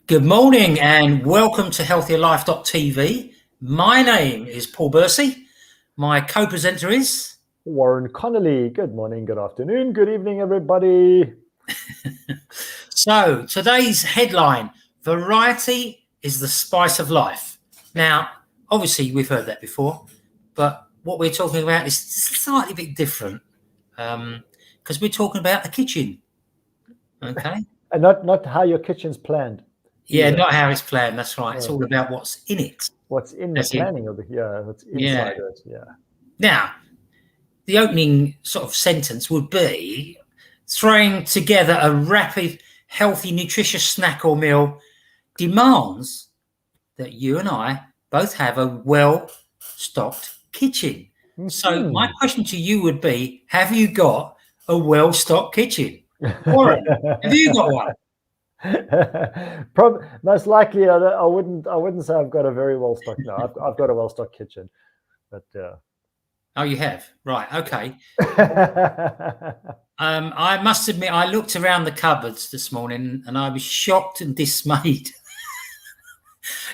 Good morning and welcome to healthierlife.tv. My name is Paul Bursey. My co-presenter is Warren Connolly. Good morning, good afternoon, good evening, everybody. So today's headline, variety is the spice of life. Now, obviously we've heard that before, but what we're talking about is slightly bit different because we're talking about the kitchen. Okay. And not how your kitchen's planned. Yeah, either. not how it's planned. That's right. It's all about what's in it. What's in the planning of what's inside it. Yeah. Now, the opening sort of sentence would be throwing together a rapid, healthy, nutritious snack or meal demands that you and I both have a well-stocked kitchen. Mm-hmm. So my question to you would be, have you got a well-stocked kitchen? Warren, have you got one? Most likely, I wouldn't say I've got a very well stocked. No, I've got a well stocked kitchen, but oh, you have, right? Okay. I must admit, I looked around the cupboards this morning and I was shocked and dismayed.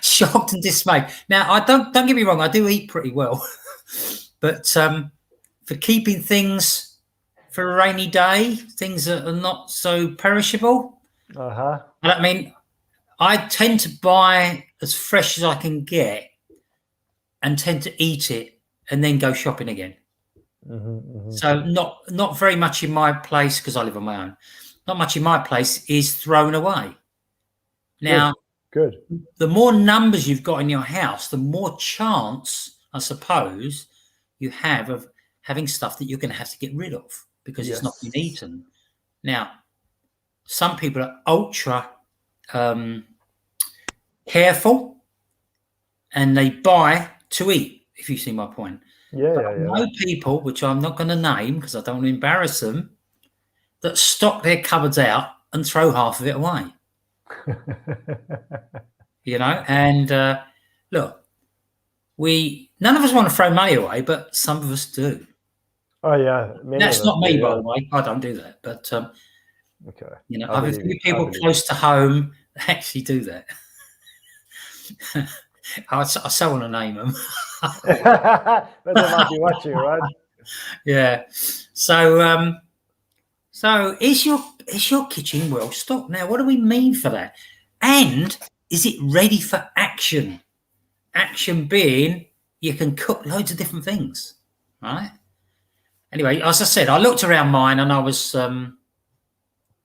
Shocked and dismayed. Now, I don't get me wrong, I do eat pretty well, but for keeping things for a rainy day, things that are not so perishable. I mean, I tend to buy as fresh as I can get and tend to eat it and then go shopping again. So not very much in my place, because I live on my own. Not much in my place is thrown away. Now, good. The more numbers you've got in your house, the more chance, I suppose, you have of having stuff that you're going to have to get rid of because it's not been eaten. Now, some people are ultra careful and they buy to eat, if you see my point. I know people, which I'm not going to name because I don't want to embarrass them, that stock their cupboards out and throw half of it away. And look, none of us want to throw money away, but some of us do. Oh yeah, that's not me, by the way. I don't do that, but okay. I've a few people close to home that actually do that. I so want to name them. But they might be watching, right? Yeah. So is your kitchen well stocked? Now, what do we mean for that? And is it ready for action? Action being you can cook loads of different things, right? Anyway, as I said, I looked around mine and I was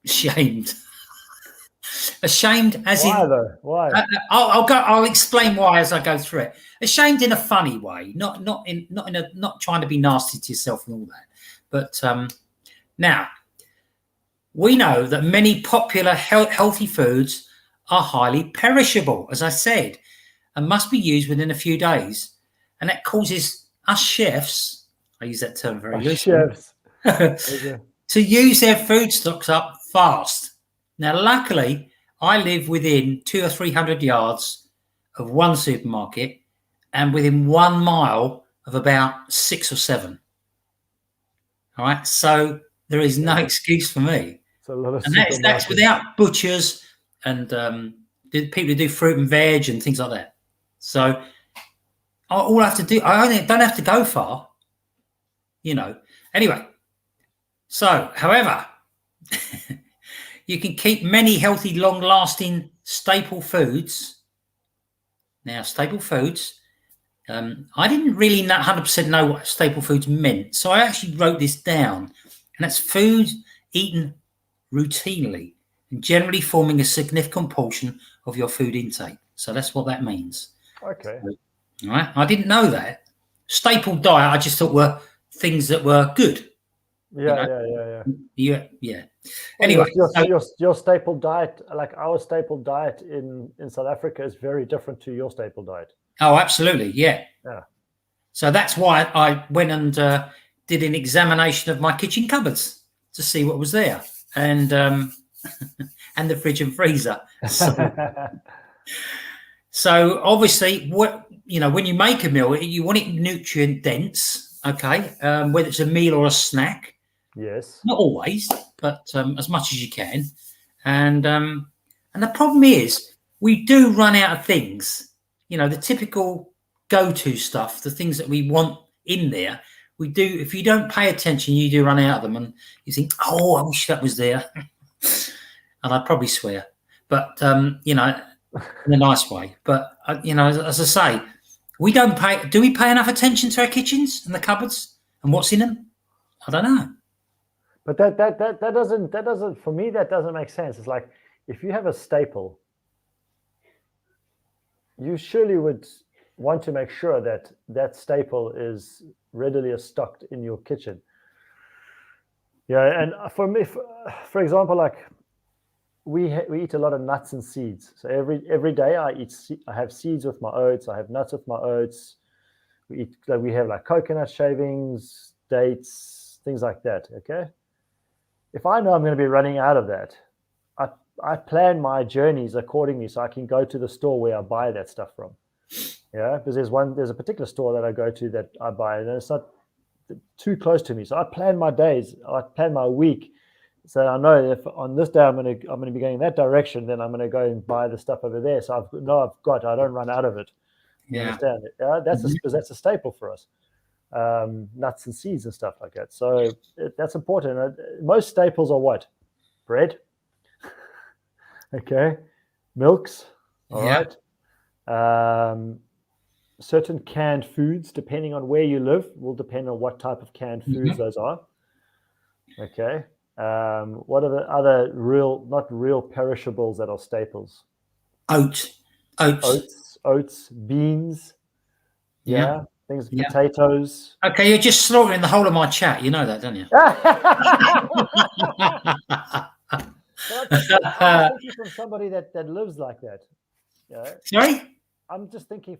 ashamed. Ashamed as why though? Why? I'll explain why as I go through it. Ashamed in a funny way, not trying to be nasty to yourself and all that. But now we know that many popular healthy foods are highly perishable, as I said, and must be used within a few days, and that causes us chefs, I use that term very loosely, to use their food stocks up fast. Now, luckily, I live within 200 or 300 yards of one supermarket and within 1 mile of about 6 or 7. All right, so there is no excuse for me. And that's without butchers and people who do fruit and veg and things like that. So all I have to do, I don't have to go far, Anyway, so, however, you can keep many healthy, long-lasting staple foods. Now, staple foods, I didn't really 100% know what staple foods meant, so I actually wrote this down. And that's food eaten routinely and generally forming a significant portion of your food intake. So that's what that means. Okay. All right. I didn't know that. Staple diet, I just thought were things that were good. Yeah. Anyway, your staple diet, like our staple diet in South Africa, is very different to your staple diet. Oh, absolutely. Yeah. So that's why I went and did an examination of my kitchen cupboards to see what was there, and and the fridge and freezer. So obviously, when you make a meal, you want it nutrient dense. Okay, whether it's a meal or a snack. Yes. Not always, but as much as you can. And the problem is we do run out of things. The typical go-to stuff, the things that we want in there. We do. If you don't pay attention, you do run out of them, and you think, "Oh, I wish that was there." And I'd probably swear, but in a nice way. But as I say, we don't pay. Do we pay enough attention to our kitchens and the cupboards and what's in them? I don't know. But that doesn't for me, that doesn't make sense. It's like, if you have a staple, you surely would want to make sure that that staple is readily stocked in your kitchen. Yeah, and for me, for example, like we eat a lot of nuts and seeds. So every day I have seeds with my oats. I have nuts with my oats. We have like coconut shavings, dates, things like that. Okay. If I know I'm going to be running out of that, I plan my journeys accordingly so I can go to the store where I buy that stuff from. Yeah, because there's a particular store that I go to that I buy, and it's not too close to me. So I plan my days, I plan my week, so I know if on this day I'm going to be going in that direction, then I'm going to go and buy the stuff over there. So I don't run out of it. You understand it? Yeah, because that's a staple for us. Nuts and seeds and stuff like that. So that's important. Most staples are what? Bread. Okay. Milks. All right. Certain canned foods, depending on where you live, will depend on what type of canned foods those are. Okay. What are the other not real perishables that are staples? Oats, beans. Yeah. Things, potatoes. Okay, you're just slaughtering the whole of my chat. You know that, don't you? I'm thinking from somebody that lives like that. Yeah. Sorry? I'm just thinking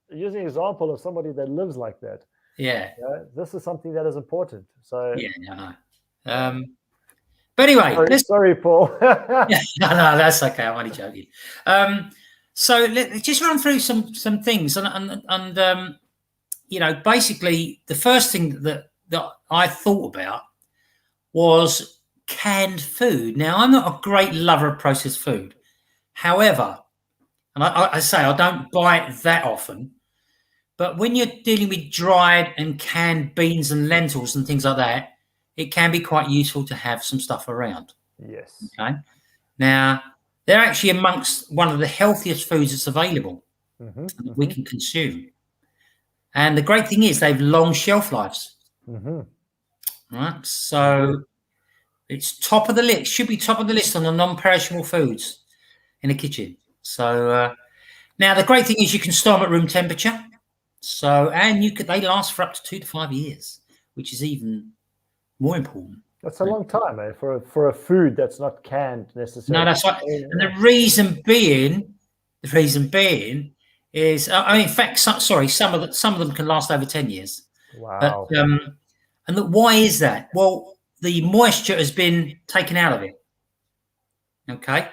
using an example of somebody that lives like that. Yeah. This is something that is important. So yeah, I know. But anyway, sorry, Paul. no, that's okay. I'm only joking. So let's just run through some things, and basically the first thing that I thought about was canned food. Now, I'm not a great lover of processed food. However, and I say I don't buy it that often, but when you're dealing with dried and canned beans and lentils and things like that, it can be quite useful to have some stuff around. Yes. Okay. Now, they're actually amongst one of the healthiest foods that's available that we can consume. And the great thing is they've long shelf lives. Right. So it's top of the list, should be top of the list on the non-perishable foods in the kitchen. So now the great thing is you can store them at room temperature. So, and they last for up to 2 to 5 years, which is even more important. That's a long time, eh? For a food that's not canned necessarily. No, that's right. And the reason being is, in fact, some of them can last over 10 years. Wow. But, and why is that? Well, the moisture has been taken out of it. Okay.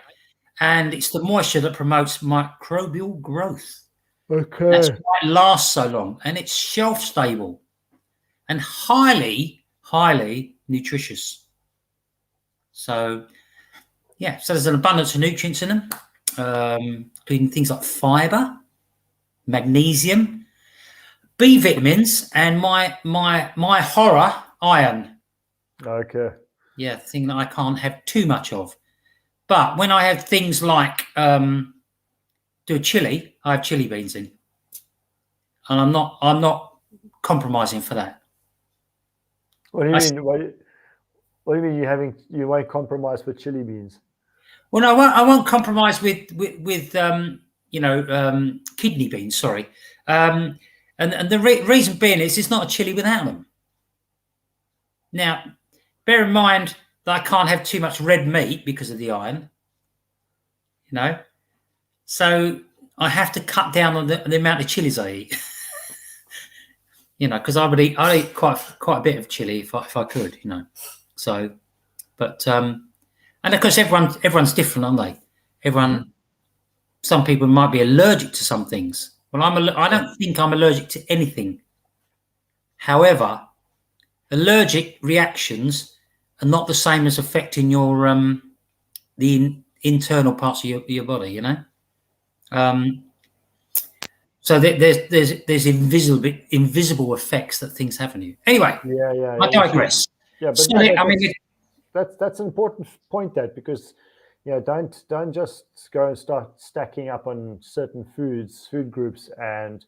And it's the moisture that promotes microbial growth. Okay. That's why it lasts so long. And it's shelf stable and highly, highly nutritious. So, so there's an abundance of nutrients in them, including things like fiber, magnesium, B vitamins, and my horror, iron. Okay. Yeah, thing that I can't have too much of. But when I have things like do a chili, I have chili beans in, and I'm not compromising for that. What do you mean? What do you mean you won't compromise with chili beans? Well, no, I won't compromise with kidney beans. Sorry, and the reason being is it's not a chili without them. Now, bear in mind that I can't have too much red meat because of the iron. So I have to cut down on the amount of chilies I eat. Because I'd eat quite a bit of chili if I could. So, but and of course everyone's different, aren't they? Some people might be allergic to some things. Well, I don't think I'm allergic to anything. However, allergic reactions are not the same as affecting your the internal parts of your body. So there's invisible effects that things have on you. Anyway, I digress. Yeah, but so, that's an important point, that because don't just go and start stacking up on certain food groups and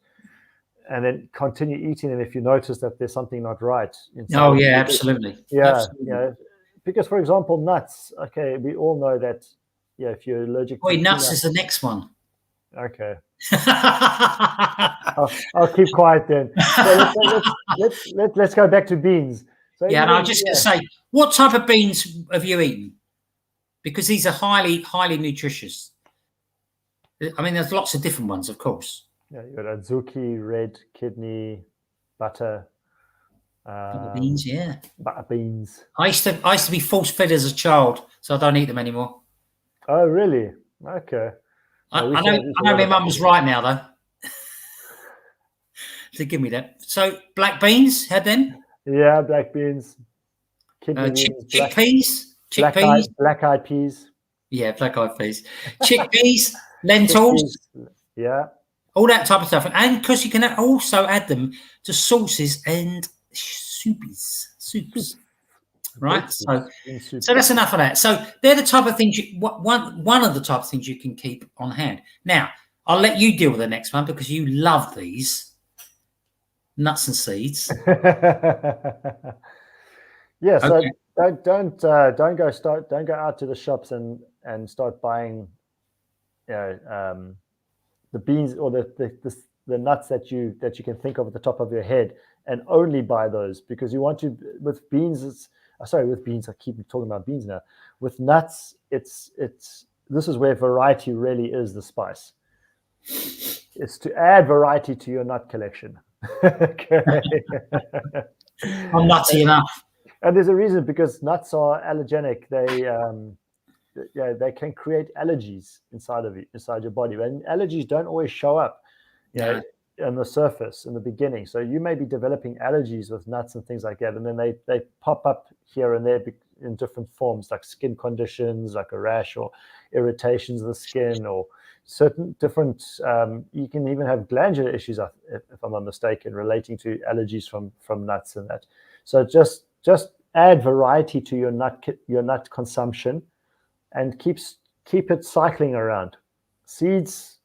then continue eating them if you notice that there's something not right inside. Oh yeah, absolutely. Yeah. Because, for example, nuts. Okay, we all know that. Yeah, if you're allergic to nuts is the next one. Okay. I'll keep quiet then. So let's go back to beans. So and I was just going to say, what type of beans have you eaten? Because these are highly nutritious. I mean, there's lots of different ones, of course. Yeah, you got adzuki, red kidney, butter. Beans, yeah. Butter beans. I used to be force-fed as a child, so I don't eat them anymore. Oh, really? Okay. I know my mum was right now, though. To give me that. So, black beans, had them? Yeah, black beans. Kidney beans. Chickpeas. Black-eyed peas. Yeah, black-eyed peas. Chickpeas, lentils. Yeah. All that type of stuff. And because you can also add them to sauces and soups. Right? So that's enough of that. So they're the type of things one of the type of things you can keep on hand. Now, I'll let you deal with the next one because you love these nuts and seeds. Yeah, so okay. Don't go out to the shops and start buying the beans or the nuts that you can think of at the top of your head, and only buy those, because you want to, with beans, with beans, I keep talking about beans now. With nuts, this is where variety really is the spice. It's to add variety to your nut collection. Okay. I'm nutty enough. And there's a reason, because nuts are allergenic. They can create allergies inside your body, and allergies don't always show up, on the surface in the beginning. So you may be developing allergies with nuts and things like that, and then they pop up here and there in different forms, like skin conditions, like a rash or irritations of the skin, or certain different. You can even have glandular issues, if I'm not mistaken, relating to allergies from nuts and that. So just add variety to your nut consumption, and keep it cycling around. Seeds,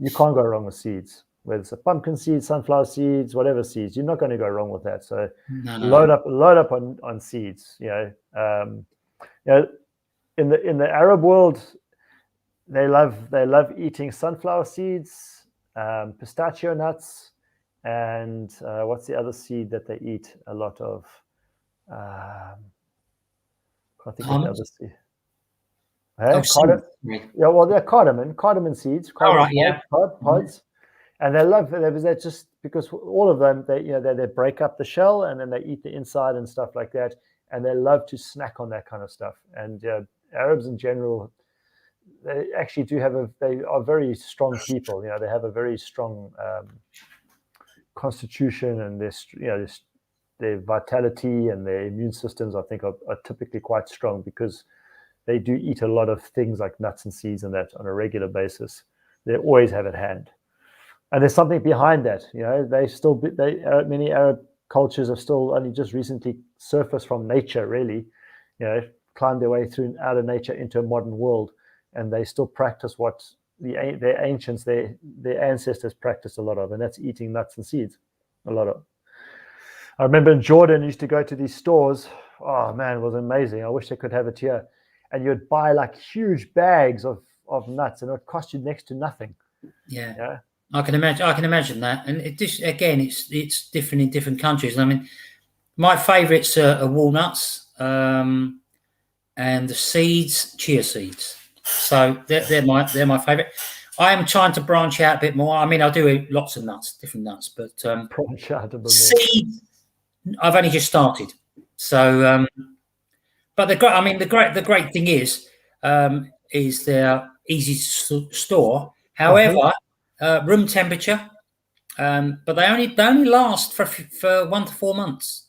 you can't go wrong with seeds. Whether it's a pumpkin seed, sunflower seeds, whatever seeds, you're not going to go wrong with that. So load up on seeds. In the Arab world, they love eating sunflower seeds, pistachio nuts, and what's the other seed that they eat a lot of? Can't think of the other seed. They're cardamom seeds. Pods. And they love that, just because all of them, they break up the shell and then they eat the inside and stuff like that, and they love to snack on that kind of stuff. And Arabs in general, they actually they are very strong people. They have a very strong constitution, and their vitality and their immune systems, I think, are typically quite strong, because they do eat a lot of things like nuts and seeds and that on a regular basis. They always have at hand. And there's something behind that. Many Arab cultures have still only just recently surfaced from nature, really, climbed their way out of nature into a modern world, and they still practice what their ancients, their ancestors practiced a lot of, and that's eating nuts and seeds. A lot of. I remember in Jordan, I used to go to these stores. Oh man, it was amazing. I wish they could have it here. And you'd buy like huge bags of nuts, and it would cost you next to nothing. Yeah. I can imagine that, and it's different in different countries. I mean, my favourites are walnuts, and the seeds, chia seeds. So they're my favourite. I am trying to branch out a bit more. I mean, I do eat lots of nuts, different nuts, but branch out a bit more. Seeds, I've only just started. So, but the great thing is they're easy to store. However. Room temperature, but they only last for 1 to 4 months,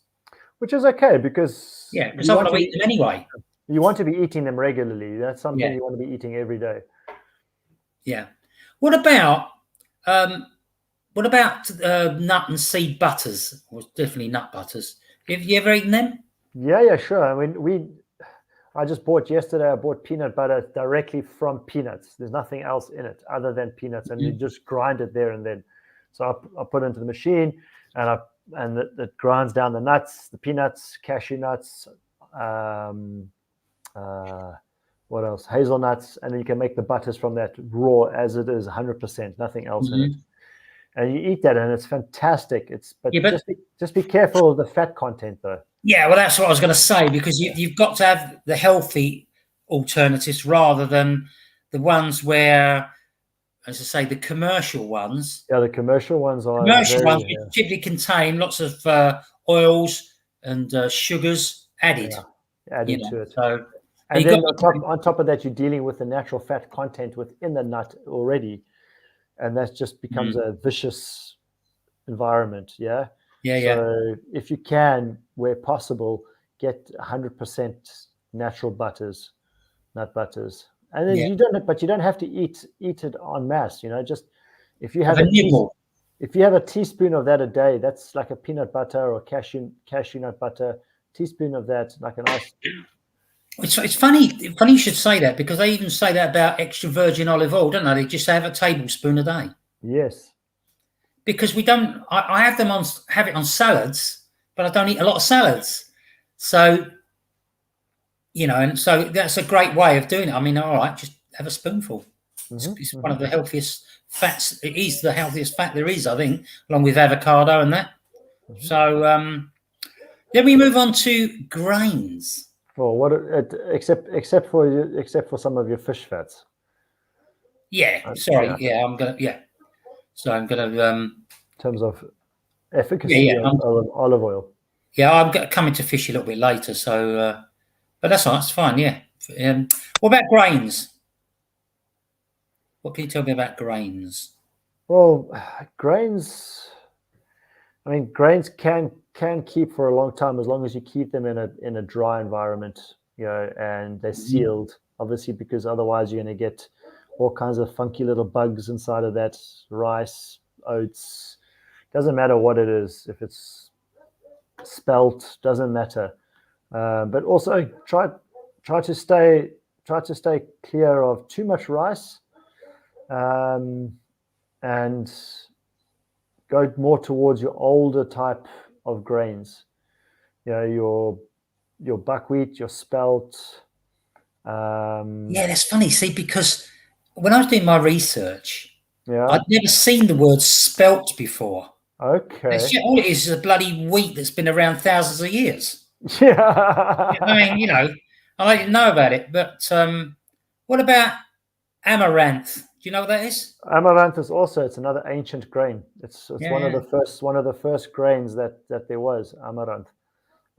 which is okay, because I want to eat them anyway. You want to be eating them regularly. That's something you want to be eating every day. Yeah. What about um, nut and seed butters? Or definitely nut butters. Have you ever eaten them? Yeah, sure. I mean, I just bought yesterday. I bought peanut butter directly from peanuts. There's nothing else in it other than peanuts, and you just grind it there and then. So I put it into the machine, and it grinds down the nuts, the peanuts, cashew nuts, what else? Hazelnuts, and then you can make the butters from that raw as it is, 100%, nothing else in it. And you eat that, and it's fantastic. But just be careful of the fat content, though. Yeah, well, that's what I was going to say, because you've got to have the healthy alternatives rather than the ones where, as I say, the commercial ones. Yeah, the commercial ones are typically contain lots of oils and sugars added. Yeah, added to it. So, and then on top of that, you're dealing with the natural fat content within the nut already, and that just becomes a vicious environment. Yeah. So if you can, where possible, get 100% natural butters, nut butters, and then you don't have to eat it en masse. Just if you have if you have a teaspoon of that a day, that's like a peanut butter or cashew nut butter. Teaspoon of that, like a nice. It's funny you should say that, because they even say that about extra virgin olive oil, don't they? They just have a tablespoon a day. Yes. Because we don't, I have it on salads, but I don't eat a lot of salads. So, and so that's a great way of doing it. I mean, all right, just have a spoonful. It's one of the healthiest fats. It is the healthiest fat there is, I think, along with avocado and that. So then we move on to grains. Well, except for some of your fish fats. Yeah, sorry. So I'm gonna in terms of efficacy of olive oil. Yeah, I'm coming to fish a little bit later. So, but that's all right. It's fine. Yeah. What about grains? What can you tell me about grains? Well, grains. I mean, grains can keep for a long time, as long as you keep them in a dry environment, and they're sealed, obviously, because otherwise you're going to get all kinds of funky little bugs inside of that. Rice, oats, doesn't matter what it is. If it's spelt, doesn't matter. But also try to stay clear of too much rice, and go more towards your older type of grains. Your buckwheat, your spelt. Yeah, that's funny. See, because when I was doing my research, I'd never seen the word spelt before. Okay. All it is a bloody wheat that's been around thousands of years. Yeah. I mean, I didn't know about it. But what about amaranth? Do you know what that is? Amaranth is also, it's another ancient grain. It's one of the first grains that there was, amaranth.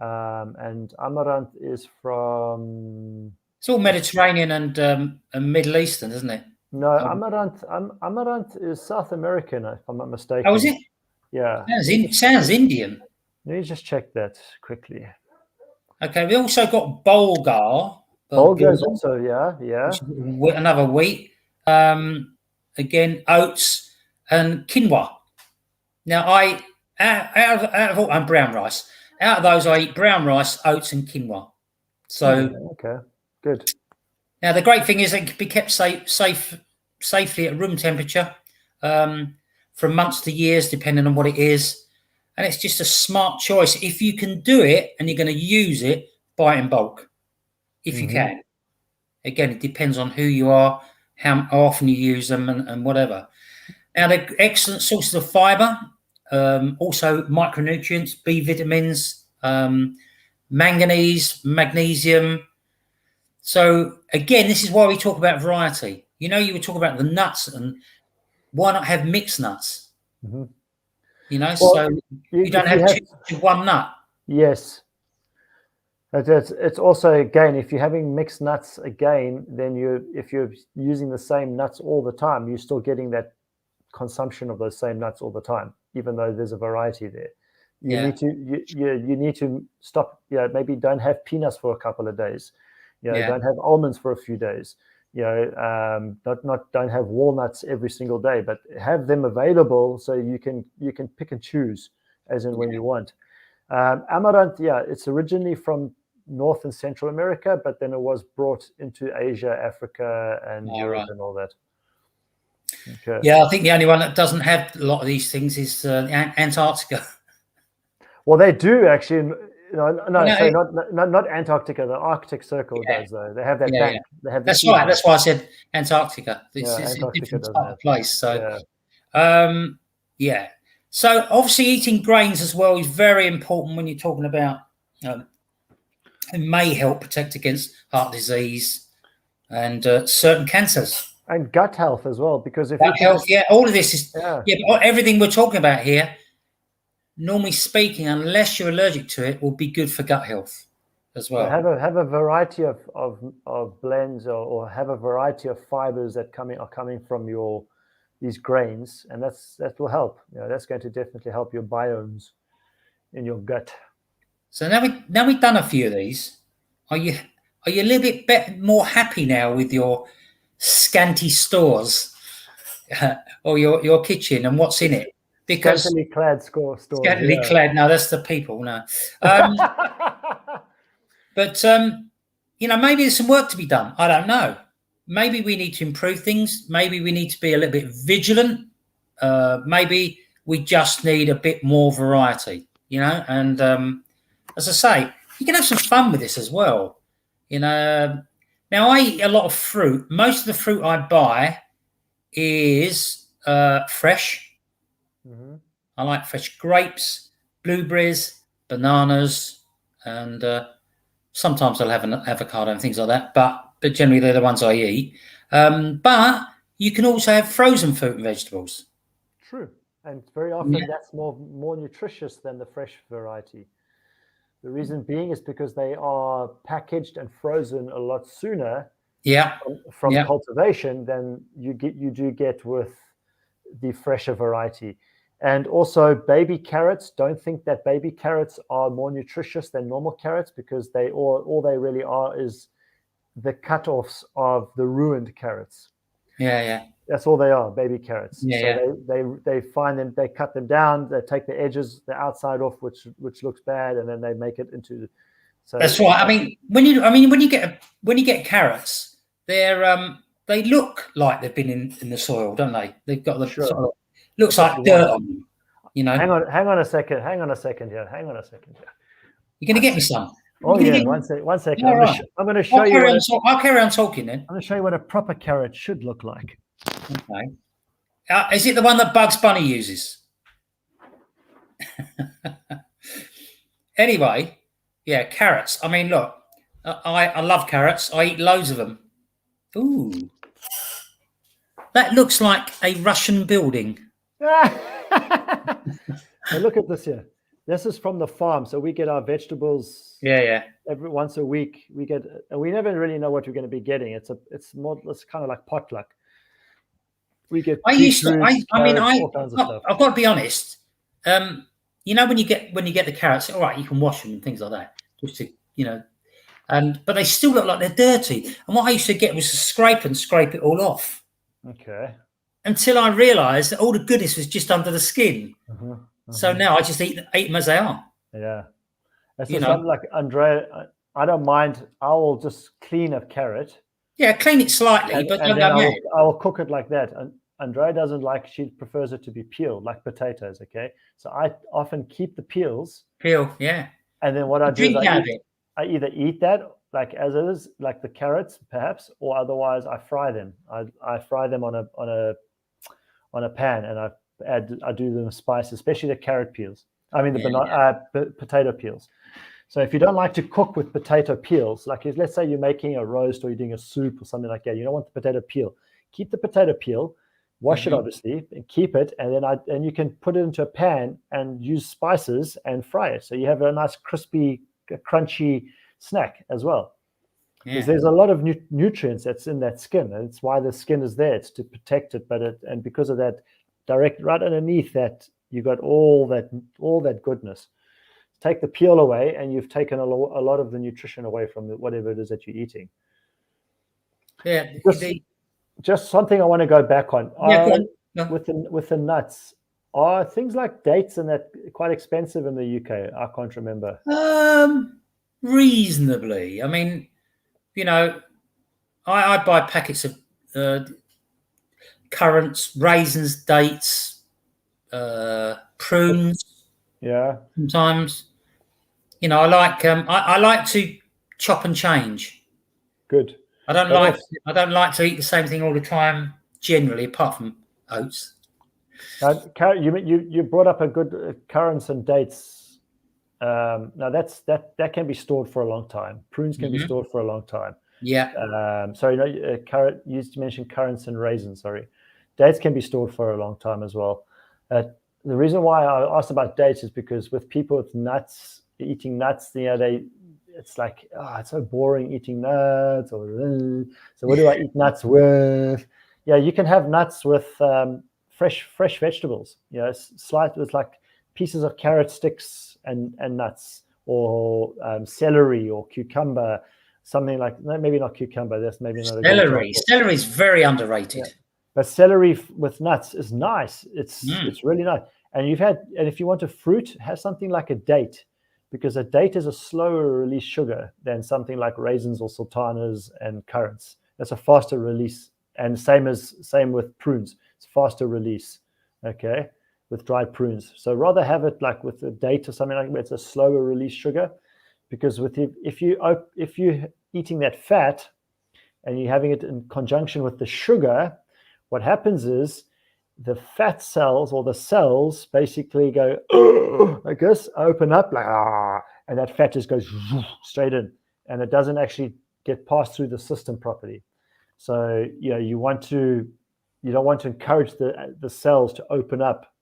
And amaranth is from. It's all Mediterranean and Middle Eastern, isn't it? No, amaranth is South American, if I'm not mistaken. Oh, is it? Yeah. Sounds Indian. Let me just check that quickly. Okay, we also got bulgur. Bulgur is also, yeah. Another wheat. Again, oats and quinoa. Now, I'm brown rice. Out of those, I eat brown rice, oats, and quinoa. So okay, good. Now, the great thing is it can be kept safely at room temperature from months to years, depending on what it is. And it's just a smart choice. If you can do it and you're going to use it, buy it in bulk, if you can. Again, it depends on who you are, how often you use them, and whatever. Now, they're excellent sources of fiber, also micronutrients, B vitamins, manganese, magnesium. So, again, this is why we talk about variety. You were talking about the nuts, and why not have mixed nuts? So you don't have one nut. Yes. It's also, again, if you're having mixed nuts, again, then if you're using the same nuts all the time, you're still getting that consumption of those same nuts all the time, even though there's a variety there. You need to stop. Maybe don't have peanuts for a couple of days. Don't have almonds for a few days. don't have walnuts every single day, but have them available so you can pick and choose as in when you want. Amaranth, it's originally from North and Central America, but then it was brought into Asia, Africa, and Europe and all that. Okay. Yeah, I think the only one that doesn't have a lot of these things is Antarctica. Well, they do actually. Sorry, not Antarctica. The Arctic Circle does though. They have that bank. They have. That's right. That's why I said Antarctica. It's a different type of place. So, So obviously, eating grains as well is very important when you're talking about. It may help protect against heart disease and certain cancers. And gut health as well, because if gut health, all of this is everything we're talking about here. Normally speaking, unless you're allergic to it, will be good for gut health as well. Have a variety of blends or have a variety of fibers that are coming from these grains, and that will help. That's going to definitely help your biomes in your gut. So now we've done a few of these. Are you a little bit more happy now with your scanty stores or your kitchen and what's in it? Because scantily clad stores. Scantily clad. No, that's the people. No, but maybe there's some work to be done. I don't know. Maybe we need to improve things. Maybe we need to be a little bit vigilant. Maybe we just need a bit more variety. And as I say, you can have some fun with this as well. Now I eat a lot of fruit. Most of the fruit I buy is fresh. Mm-hmm. I like fresh grapes, blueberries, bananas, and sometimes I'll have an avocado and things like that. But generally they're the ones I eat. But you can also have frozen fruit and vegetables. True, and very often that's more nutritious than the fresh variety. The reason being is because they are packaged and frozen a lot sooner. From cultivation than you do get with the fresher variety. And also baby carrots, don't think that baby carrots are more nutritious than normal carrots, because all they really are is the cut-offs of the ruined carrots. That's all they are, baby carrots. They find them, they cut them down, they take the edges, the outside off, which looks bad, and then they make it into. So that's right. I mean, when you get carrots, they look like they've been in the soil, don't they? They've got the sort of, looks like dirt on them. Hang on a second here. You're going to get me some. Oh yeah, one second. I'm going to show you. I'll carry on talking then. I'm going to show you what a proper carrot should look like. Okay. Is it the one that Bugs Bunny uses? Anyway, carrots. I mean, look, I love carrots. I eat loads of them. Ooh, that looks like a Russian building. Now look at this here. This is from the farm, so we get our vegetables. Every once a week we get, and we never really know what we're going to be getting. It's kind of like potluck. We get. I've got to be honest. When you get the carrots, all right, you can wash them and things like that, just to but they still look like they're dirty. And what I used to get was to scrape it all off. Okay. Until I realised that all the goodness was just under the skin. So now I just eat them as they are. Yeah. That's something like Andrea. I don't mind. I will just clean a carrot. Yeah, clean it slightly, but I will cook it like that. And Andrea doesn't like. She prefers it to be peeled, like potatoes. Okay, so I often keep the peels. Yeah. And then what I do is I either eat that like as it is, like the carrots, perhaps, or otherwise I fry them. I fry them on a pan, and I do them with spice, especially the carrot peels. I mean the potato peels. So if you don't like to cook with potato peels, like let's say you're making a roast or you're doing a soup or something like that, you don't want the potato peel. Keep the potato peel, wash it obviously, and keep it, and then you can put it into a pan and use spices and fry it. So you have a nice crispy, crunchy snack as well. Because there's a lot of nutrients that's in that skin, and it's why the skin is there. It's to protect it, and because of that, direct right underneath that, you got all that goodness. Take the peel away, and you've taken a lot of the nutrition away from whatever it is that you're eating. Yeah. Just something I want to go back on. Yeah, go on. No. With the nuts, are things like dates and that quite expensive in the UK? I can't remember. Reasonably. I mean, you know, I buy packets of currants, raisins, dates, prunes. Yeah. Sometimes, you know, I like to chop and change. Good. I don't like to eat the same thing all the time. Generally, apart from oats. You brought up a good currants and dates. Now that can be stored for a long time. Prunes can be stored for a long time. Yeah. Sorry, no, you used to mention currants and raisins. Sorry, dates can be stored for a long time as well. The reason why I asked about dates is because with people with nuts, eating nuts, it's like, it's so boring eating nuts. So what do I eat nuts with? Yeah, you can have nuts with fresh vegetables. You know, slight with like pieces of carrot sticks and nuts, or celery or cucumber, something like, maybe not cucumber. That's maybe not a good example. Celery is very underrated. Yeah. But celery with nuts is nice. It's really nice. And if you want a fruit, have something like a date, because a date is a slower release sugar than something like raisins or sultanas and currants. That's a faster release, and same with prunes. It's faster release, okay, with dried prunes. So rather have it like with a date or something like that. It's a slower release sugar, because if you're eating that fat and you're having it in conjunction with the sugar, what happens is the fat cells, or the cells, basically go like this, open up like, and that fat just goes straight in, and it doesn't actually get passed through the system properly. So you don't want to encourage the cells to open up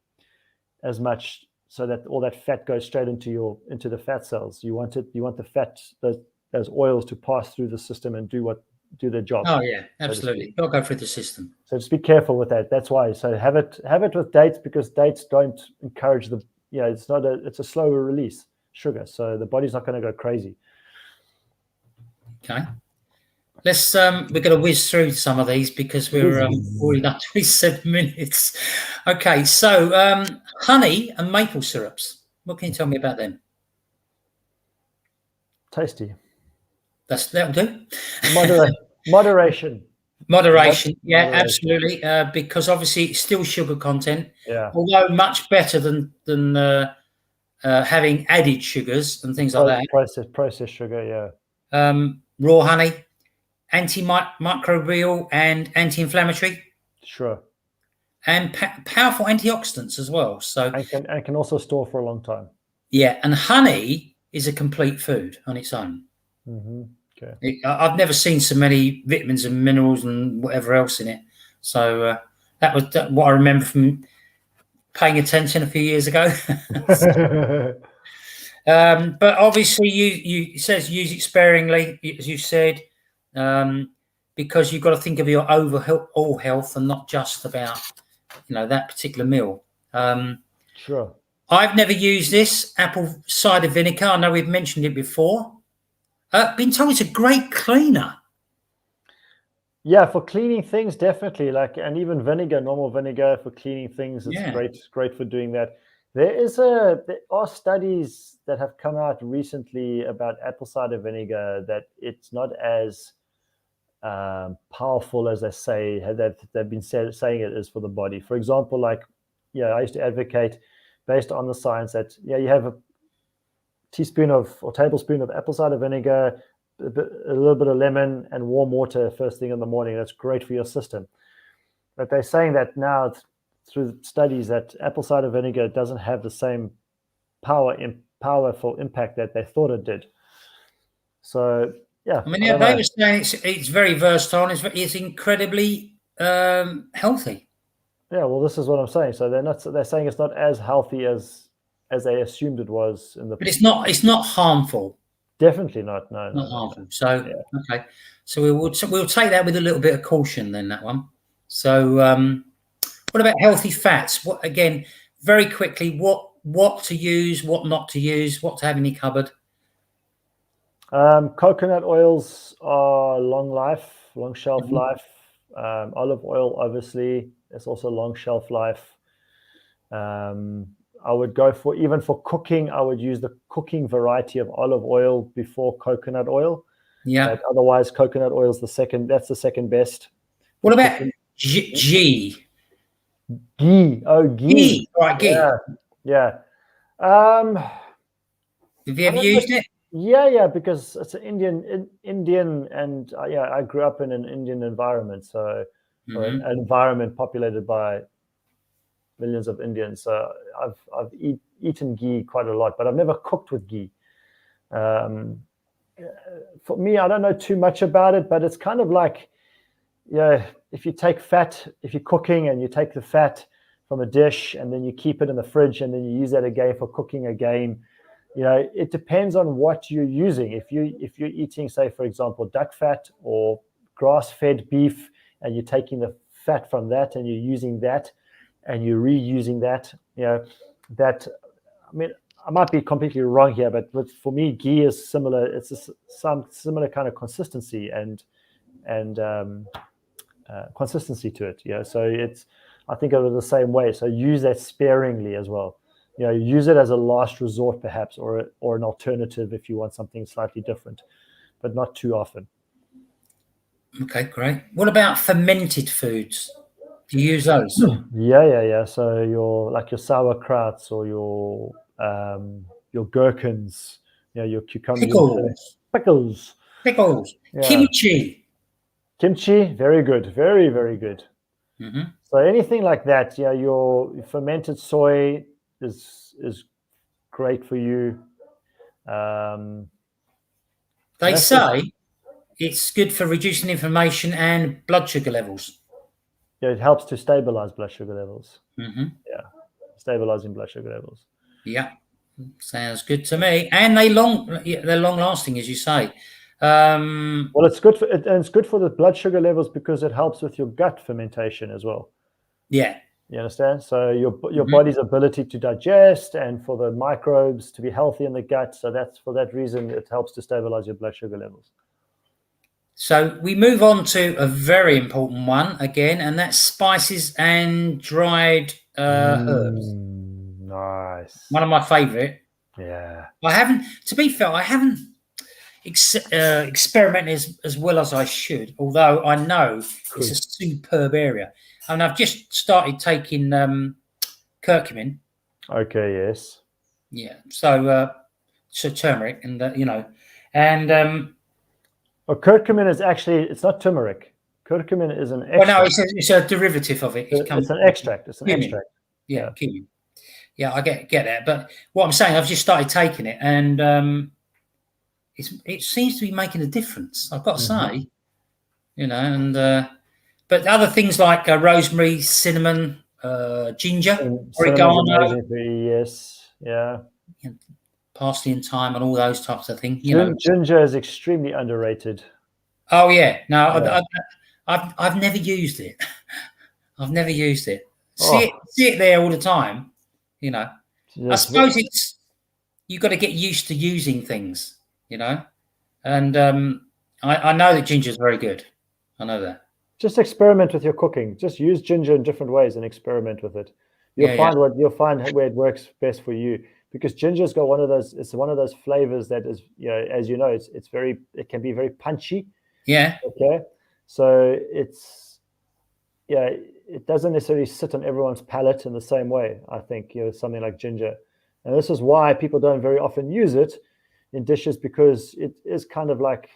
as much, so that all that fat goes straight into the fat cells. You want the fat, those oils, to pass through the system and do their job. Oh yeah, absolutely. Don't go through the system. So just be careful with that. That's why. So have it with dates, because dates don't encourage it's a slower release sugar, so the body's not going to go crazy. Okay. Let's we're going to whiz through some of these because we're already done 27 minutes. Okay, so honey and maple syrups. What can you tell me about them? Tasty. That'll do. Moderation. Yeah, absolutely. Because obviously it's still sugar content. Yeah. Although much better than having added sugars and things like that. Processed sugar, yeah. Raw honey, antimicrobial and anti-inflammatory. Sure. And powerful antioxidants as well. So and can also store for a long time. Yeah, and honey is a complete food on its own. Mm-hmm. Okay. I've never seen so many vitamins and minerals and whatever else in it. So that was what I remember from paying attention a few years ago. But obviously, it says use it sparingly, as you said, because you've got to think of your overall health and not just about that particular meal. Sure. I've never used this apple cider vinegar. I know we've mentioned it before. Been told it's a great cleaner. Yeah, for cleaning things, definitely. And even vinegar, normal vinegar for cleaning things, it's great for doing that. There are studies that have come out recently about apple cider vinegar that it's not as powerful as they say that they've been saying it is for the body. For example, I used to advocate, based on the science, that you have a teaspoon or tablespoon of apple cider vinegar, a little bit of lemon, and warm water first thing in the morning. That's great for your system. But they're saying that now through studies that apple cider vinegar doesn't have the same powerful impact that they thought it did. So yeah, I mean, they were saying it's very versatile. It's incredibly healthy. Yeah, well, this is what I'm saying. So they're saying it's not as healthy as they assumed it was in the. But it's not harmful. Definitely not. No, not harmful. So okay, so we'll take that with a little bit of caution then, that one. So what about healthy fats? What, again, very quickly, what to use, what not to use, what to have in your cupboard? Coconut oils are long life. shelf life. Olive oil, obviously, there's also long shelf life. I would go even for cooking, I would use the cooking variety of olive oil before coconut oil. Yeah. Otherwise, coconut oil is that's the second best. What about ghee? Ghee. Oh, ghee. Ghee. Right, ghee. Yeah. Have you ever used it? Yeah, because it's an Indian, and I grew up in an Indian environment, so an environment populated by millions of Indians. So I've eaten ghee quite a lot, but I've never cooked with ghee. For me, I don't know too much about it, but it's kind of like, if you take fat, if you're cooking and you take the fat from a dish and then you keep it in the fridge and then you use that again for cooking again. It depends on what you're using. If you're eating, say, for example, duck fat or grass-fed beef, and you're taking the fat from that and you're using that and you're reusing that, I might be completely wrong here, but for me, ghee is similar. It's some similar kind of consistency and consistency to it. So I think of it the same way. So use that sparingly as well. Use it as a last resort, perhaps, or an alternative if you want something slightly different, but not too often. Okay, great. What about fermented foods? Do you use those? Yeah. So your sauerkrauts or your gherkins, your cucumbers, pickles. Yeah. Kimchi, very good, very, very good. So anything like that, your fermented soy is great for you. They say it's good for reducing inflammation and blood sugar levels. Yeah, it helps to stabilize blood sugar levels. Yeah, stabilizing blood sugar levels. Yeah, sounds good to me. And they're long lasting, as you say. Well, it's good for the blood sugar levels because it helps with your gut fermentation as well. Yeah. You understand? So your body's ability to digest and for the microbes to be healthy in the gut. So that's for that reason it helps to stabilize your blood sugar levels. So we move on to a very important one again, and that's spices and dried herbs. Nice. One of my favorite. Yeah. To be fair, I haven't experimented as well as I should, although I know it's a superb area. And I've just started taking curcumin. Okay, yes. Yeah. So turmeric and curcumin is actually, it's not turmeric. Curcumin is an extract. Well, no, it's a derivative of it. It's an extract. It's an cumin. extract. Yeah, cumin. Yeah, I get that. But what I'm saying, I've just started taking it, and it seems to be making a difference. I've got to say, and but other things like rosemary, cinnamon, ginger, oregano, yes, yeah, parsley and thyme, and all those types of things. Ginger is extremely underrated. Oh yeah, no, I've never used it. I've never used it. See it there all the time. I suppose you've got to get used to using things. And I know that ginger is very good. I know that. Just experiment with your cooking. Just use ginger in different ways and experiment with it. You'll find where it works best for you, because ginger's got one of those. It's one of those flavors that is, as you know, it can be very punchy. Yeah. Okay. So it doesn't necessarily sit on everyone's palate in the same way. I think something like ginger, and this is why people don't very often use it in dishes, because it is kind of like,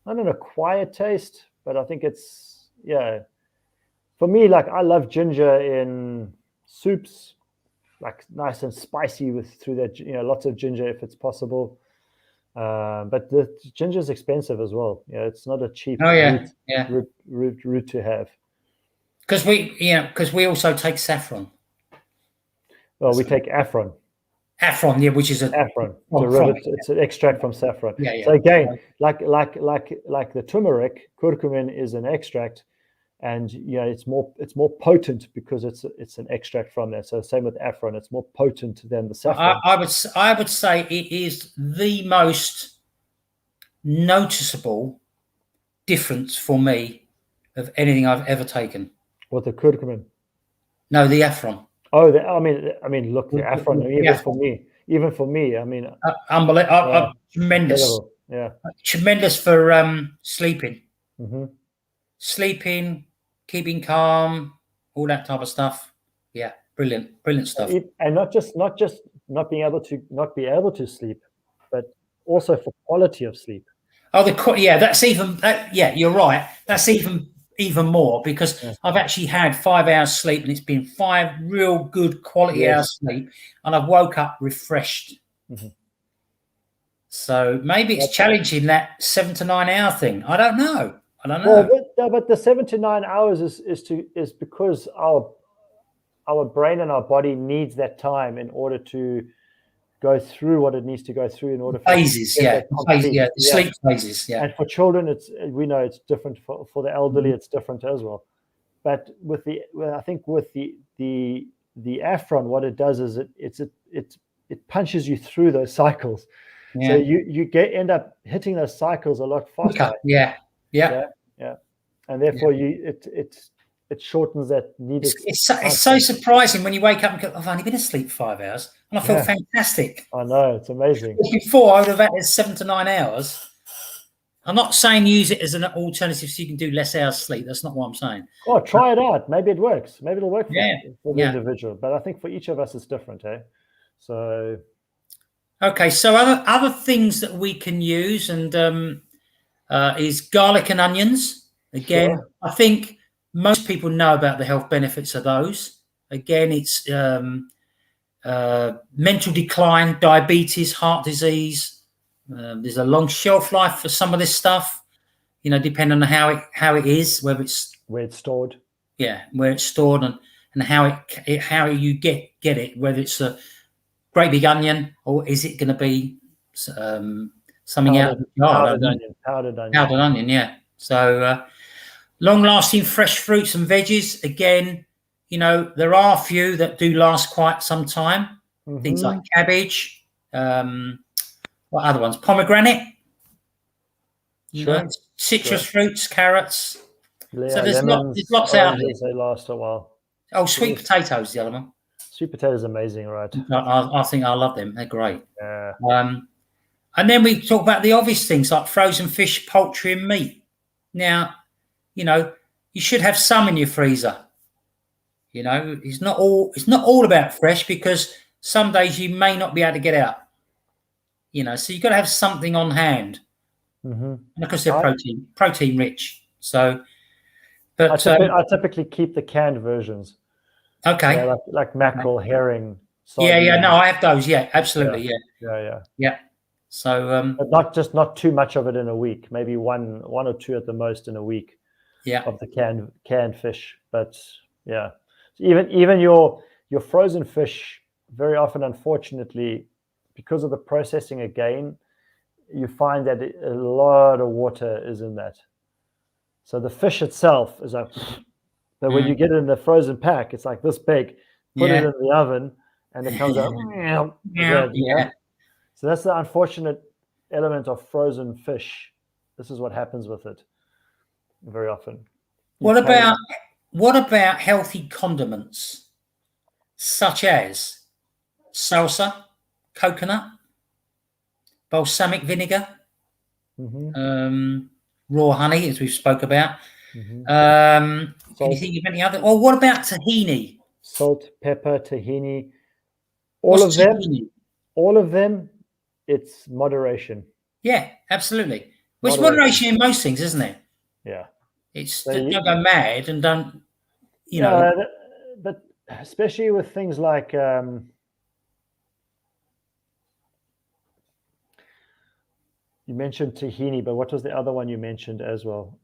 I don't know, quiet taste, but I think it's. For me, like, I love ginger in soups, like nice and spicy through that, lots of ginger if it's possible. But the ginger is expensive as well. It's not a cheap root to have. Because we also take saffron. Well, we take Affron. Affron, which is Affron. It's an extract from saffron. Yeah. So again, like the turmeric, curcumin is an extract, and it's more potent because it's an extract from that. So same with Affron, it's more potent than the saffron. I would say it is the most noticeable difference for me of anything I've ever taken. What, the curcumin? No, the Afron. Oh, I mean, look, the Afron. Yeah. Even for me, I mean, Unbelievable, tremendous, incredible. Yeah. tremendous for sleeping, Hmm. sleeping, keeping calm, all that type of stuff. Yeah, brilliant stuff. And not just not being able to sleep, but also for quality of sleep. Oh, that's even. Yeah, you're right. That's even more, because I've actually had 5 hours sleep, and it's been 5 real good quality hours sleep, and I've woke up refreshed. Mm-hmm. So maybe it's challenging that 7 to 9 hour thing. I don't know. Well, but the 7 to 9 hours is because our brain and our body needs that time in order to go through what it needs to go through in order for phases, the sleep phases, And for children, we know it's different. For the elderly, it's different as well. But I think with the Afron, what it does is it punches you through those cycles. Yeah. So you end up hitting those cycles a lot faster. Yeah. And therefore, it shortens that needed. It's so surprising when you wake up and go, I've only been asleep 5 hours, and I feel fantastic. I know, it's amazing. Before, I would have had 7 to 9 hours. I'm not saying use it as an alternative so you can do less hours sleep. That's not what I'm saying. Oh, try it out. Maybe it works. Maybe it'll work for the individual. But I think for each of us, it's different, eh? So. Okay, so other things that we can use and is garlic and onions. Again, I think most people know about the health benefits of those. Again, it's mental decline, diabetes, heart disease. There's a long shelf life for some of this stuff, depending on how it is, whether it's where it's stored. Yeah, where it's stored and how you get it, whether it's a great big onion or is it going to be something out of the jar? Powdered onion, yeah. So long-lasting fresh fruits and veggies. Again, there are a few that do last quite some time. Mm-hmm. Things like cabbage. What other ones? Pomegranate. Citrus fruits, carrots. Yeah, so there's lots out there. They last a while. Oh, sweet potatoes, the other one. Sweet potatoes are amazing, right? I think I love them. They're great. Yeah. And then we talk about the obvious things like frozen fish, poultry, and meat. Now, you should have some in your freezer. It's not all about fresh, because some days you may not be able to get out. So you've got to have something on hand. Mm-hmm. And of course, they're protein rich. So, but I typically keep the canned versions. Okay. Like mackerel, herring. Yeah. No, I have those. Yeah, absolutely. Yeah. So, but not too much of it in a week. Maybe one or two at the most in a week. Yeah. Of the canned fish, but yeah, even your frozen fish, very often, unfortunately, because of the processing again, you find that a lot of water is in that. So the fish itself is like, but when you get it in the frozen pack, it's like this big. Put it in the oven, and it comes out. Yeah. So that's the unfortunate element of frozen fish. This is what happens with it very often. What about healthy condiments, such as salsa, coconut, balsamic vinegar, raw honey, as we spoke about? Can you think of any other? Or what about tahini? Salt, pepper, tahini. All of them, it's moderation. Yeah, absolutely. Well, it's moderation in most things, isn't it? Yeah. It's don't go mad and don't, but especially with things like you mentioned tahini, but what was the other one you mentioned as well?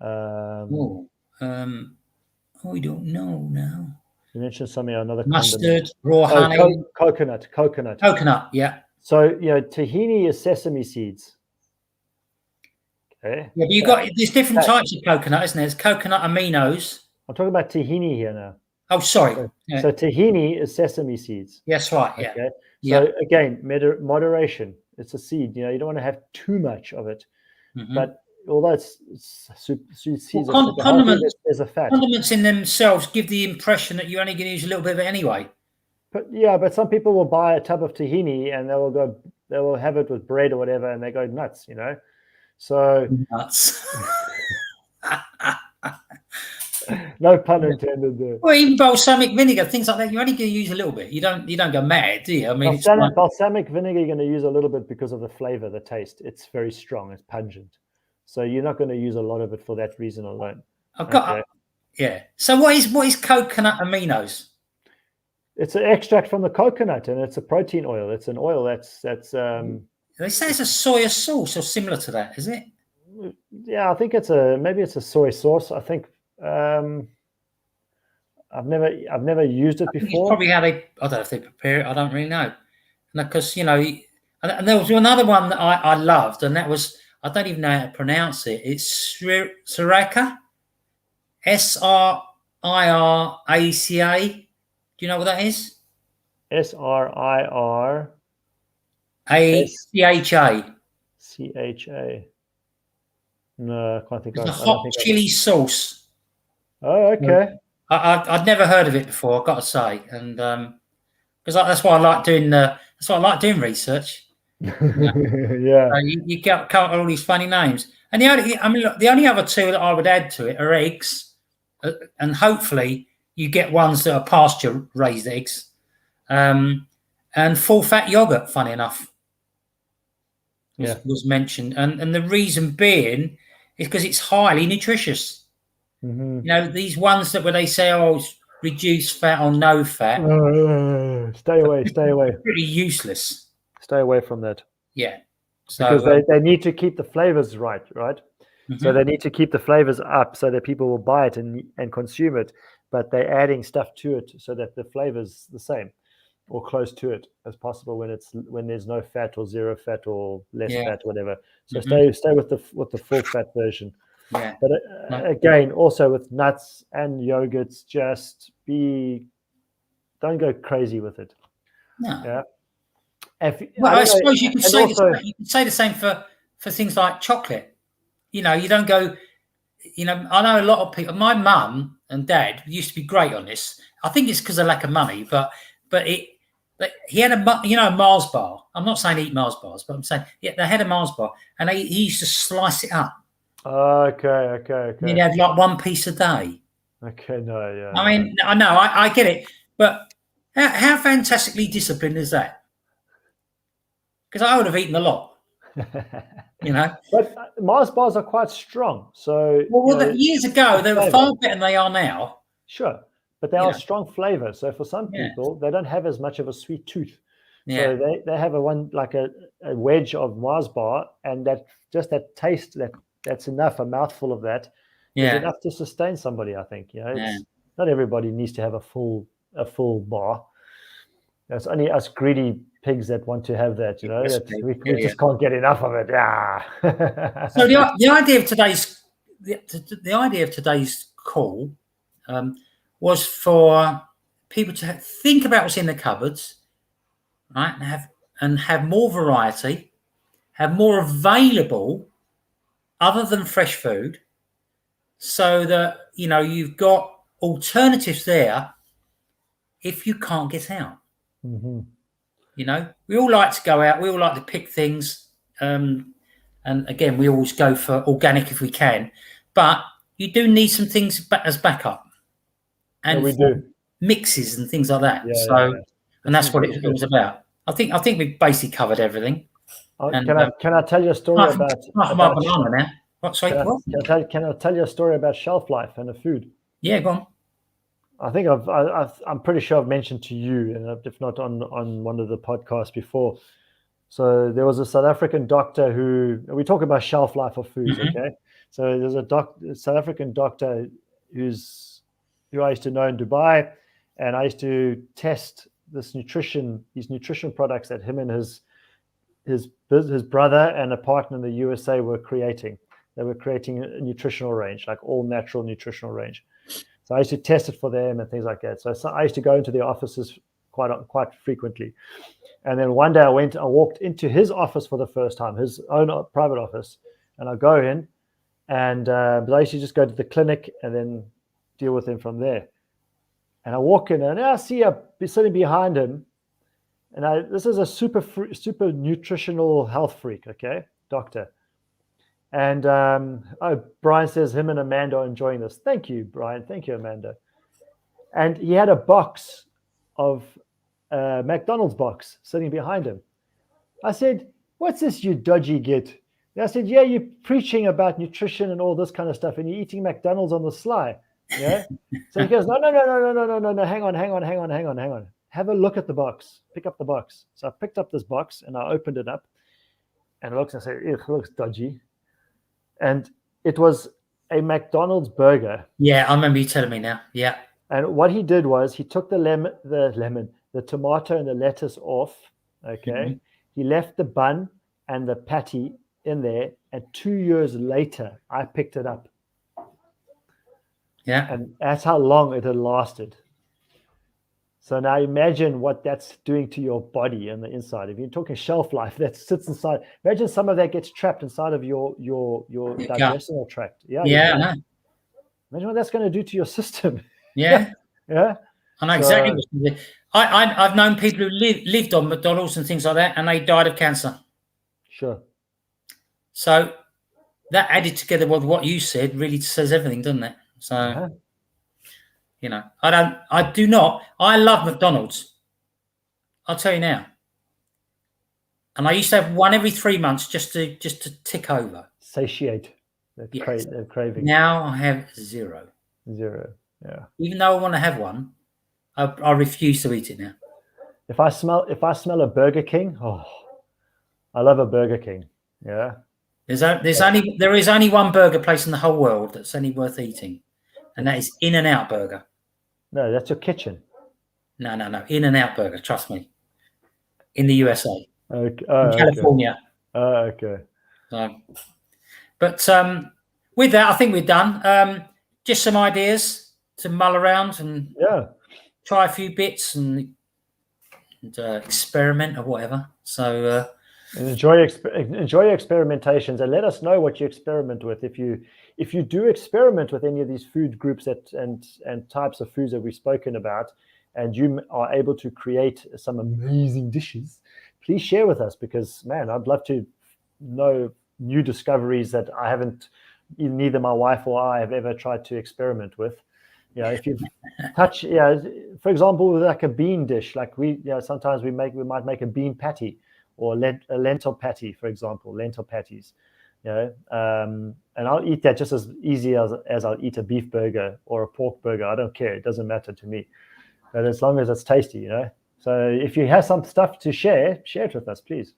We don't know now. You mentioned something, another mustard, condiment. Raw honey, coconut. Yeah. So tahini is sesame seeds. Okay. Yeah, there's different types of coconut, isn't there? There's coconut aminos. I'm talking about tahini here now. Oh, sorry. So tahini is sesame seeds. Yes, right. Yeah. Okay. So again, moderation. It's a seed. You don't want to have too much of it, but although it's supersedes Well, super healthy, condiments, there's a fat. condiments in themselves give the impression that you're only going to use a little bit of it anyway. But some people will buy a tub of tahini and they will have it with bread or whatever, and they go nuts, So Nuts. no pun intended there. Well, even balsamic vinegar, things like that, you're only going to use a little bit. You don't go mad, do you? I mean, balsamic vinegar, you're going to use a little bit because of the flavor, the taste. It's very strong, it's pungent. So you're not going to use a lot of it for that reason alone. Yeah. So what is coconut aminos? It's an extract from the coconut, and it's a protein oil. It's an oil that's They say it's a soy sauce or similar to that, is it? Yeah, I think maybe it's a soy sauce. I think I've never used it before. It's probably how I don't know if they prepare it. I don't really know. Because and there was another one that I loved, and that was, I don't even know how to pronounce it. It's Sriracha, Sriraca. Do you know what that is? Sriracha. Cha. No, I can't think of it. It's a hot chili sauce. Oh, okay. I'd never heard of it before, I've got to say, and because that's why I like doing research. Yeah. You come up with all these funny names, and the only other two that I would add to it are eggs, and hopefully you get ones that are pasture raised eggs, and full fat yogurt. Funny enough, was mentioned, and the reason being is because it's highly nutritious. Mm-hmm. These ones where they say, it's reduced fat or no fat. Stay away. Pretty useless. Stay away from that. Yeah. Because they need to keep the flavors right? Mm-hmm. So they need to keep the flavors up so that people will buy it and consume it, but they're adding stuff to it so that the flavor's the same or close to it as possible when there's no fat or zero fat or less fat, whatever. So stay with the full fat version. Yeah. But again, also with nuts and yogurts, don't go crazy with it. No. Yeah. I suppose you can say the same for things like chocolate. You don't go. I know a lot of people. My mum and dad used to be great on this. I think it's because of lack of money, but he had a Mars bar. I'm not saying eat Mars bars, but I'm saying they had a Mars bar, and he used to slice it up. Okay. And he'd have like one piece a day. Okay, no, yeah. I mean, I know, I get it, but how fantastically disciplined is that? Because I would have eaten a lot, But Mars bars are quite strong. So years ago they were far better than they are now. Sure, but they are strong flavor. So for some people, they don't have as much of a sweet tooth. Yeah. So they have a wedge of Mars bar, and that taste that's enough. A mouthful of that is enough to sustain somebody. I think. Not everybody needs to have a full bar. It's only us greedy pigs that want to have that. We just can't get enough of it. Yeah. So the idea of today's call was for people to think about what's in the cupboards, right, and have more variety, have more available other than fresh food, so that you've got alternatives there if you can't get out. Mm-hmm. We all like to go out, we all like to pick things, and again, we always go for organic if we can, but you do need some things as backup, and we do mixes and things like that. And that's what it was about. I think we've basically covered everything. Can I tell you a story about my banana now? What? Sorry, can I tell you a story about shelf life and the food? Yeah, go on. I think I'm pretty sure I've mentioned to you, and if not on one of the podcasts before. So there was a South African doctor we talk about shelf life of foods, okay? So there's a South African doctor who I used to know in Dubai, and I used to test these nutrition products that him and his brother and a partner in the USA were creating. They were creating a nutritional range, like all natural nutritional range. So I used to test it for them and things like that. So I used to go into their offices quite frequently. And then one day I walked into his office for the first time, his own private office, and I go in And but I used to just go to the clinic and then deal with him from there. And I walk in and I see a sitting behind him. And this is a super nutritional health freak, okay, doctor. And Brian says him and Amanda are enjoying this. Thank you, Brian. Thank you, Amanda. And he had a box of McDonald's box sitting behind him. I said, "What's this, you dodgy git?" And I said, "Yeah, you're preaching about nutrition and all this kind of stuff, and you're eating McDonald's on the sly." Yeah. So he goes, "No. Hang on. Have a look at the box. Pick up the box." So I picked up this box and I opened it up, and I looked and I said, "It looks dodgy." And it was a McDonald's burger. Yeah, I remember you telling me now. Yeah. And what he did was he took the tomato and the lettuce off. Okay. Mm-hmm. He left the bun and the patty in there. And 2 years later, I picked it up. Yeah. And that's how long it had lasted. So now imagine what that's doing to your body and the inside. If you're talking shelf life, that sits inside. Imagine some of that gets trapped inside of your digestional tract. Yeah. Yeah. Imagine what that's going to do to your system. Yeah. Yeah. I know exactly what you did. I've known people who lived on McDonald's and things like that, and they died of cancer. Sure. So that added together with what you said really says everything, doesn't it? So, you know, I love McDonald's. I'll tell you now. And I used to have one every 3 months just to tick over. Satiate the craving. Now I have zero. Yeah. Even though I want to have one, I refuse to eat it now. If I smell a Burger King, I love a Burger King. Yeah. There is only one burger place in the whole world that's any worth eating, and that is In-N-Out Burger. No, that's your kitchen. No. In-N-Out Burger, trust me. In the USA. Okay. In California. Okay. But with that, I think we're done. Just some ideas to mull around and try a few bits and experiment or whatever. So enjoy your experimentations and let us know what you experiment with. If you do experiment with any of these food groups and types of foods that we've spoken about, and you are able to create some amazing dishes, please share with us, because man, I'd love to know new discoveries that I haven't, neither my wife or I have ever tried to experiment with. You know, if you touch, for example, with like a bean dish, like sometimes we might make a bean patty or a lentil patty, for example, lentil patties. You know, and I'll eat that just as easy as I'll eat a beef burger or a pork burger. I don't care; it doesn't matter to me. But as long as it's tasty, you know. So if you have some stuff to share it with us, please.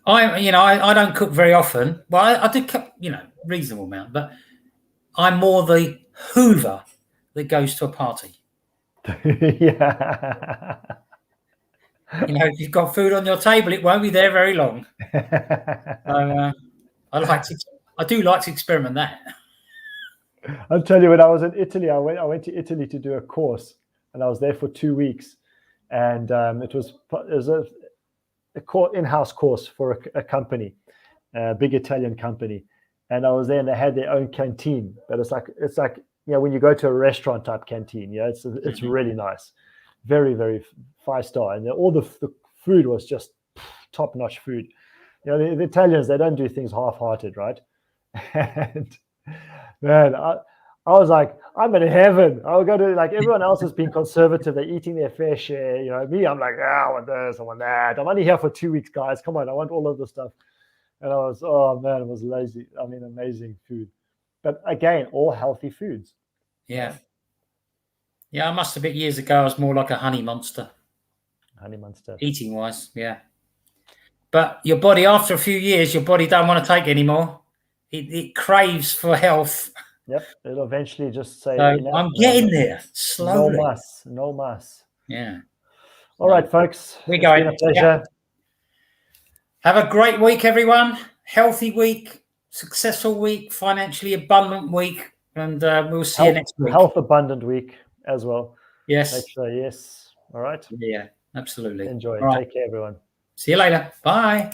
I don't cook very often. Well, I do cook, reasonable amount, but I'm more the Hoover that goes to a party. Yeah. If you've got food on your table, it won't be there very long. I do like to experiment that. I'll tell you, when I was in Italy, I went to Italy to do a course, and I was there for 2 weeks, and it was a in-house course for a company, a big Italian company, and I was there, and they had their own canteen. But it's like when you go to a restaurant type canteen, it's really nice, very, very 5-star, and all the food was just top-notch food. The Italians, they don't do things half-hearted, right? And man, I was like, I'm in heaven. I'll go to, like, everyone else has been conservative. They're eating their fair share. Me, I'm like, I want this, I want that. I'm only here for 2 weeks, guys. Come on, I want all of this stuff. And I was, oh man, it was lazy. I mean, amazing food. But again, all healthy foods. Yeah. Yeah, I must admit, years ago, I was more like a honey monster. Honey monster. Eating wise, yeah. But your body, after a few years, your body don't want to take anymore. It craves for health. Yep, it'll eventually just say, I'm getting there slowly. No mas. Yeah. All right, folks. We're going. It's been a pleasure. Yeah. Have a great week, everyone. Healthy week, successful week, financially abundant week, and we'll see you next week. Health abundant week as well. Yes. Make sure, yes. All right. Yeah, absolutely. Enjoy. All right. Take care, everyone. See you later. Bye.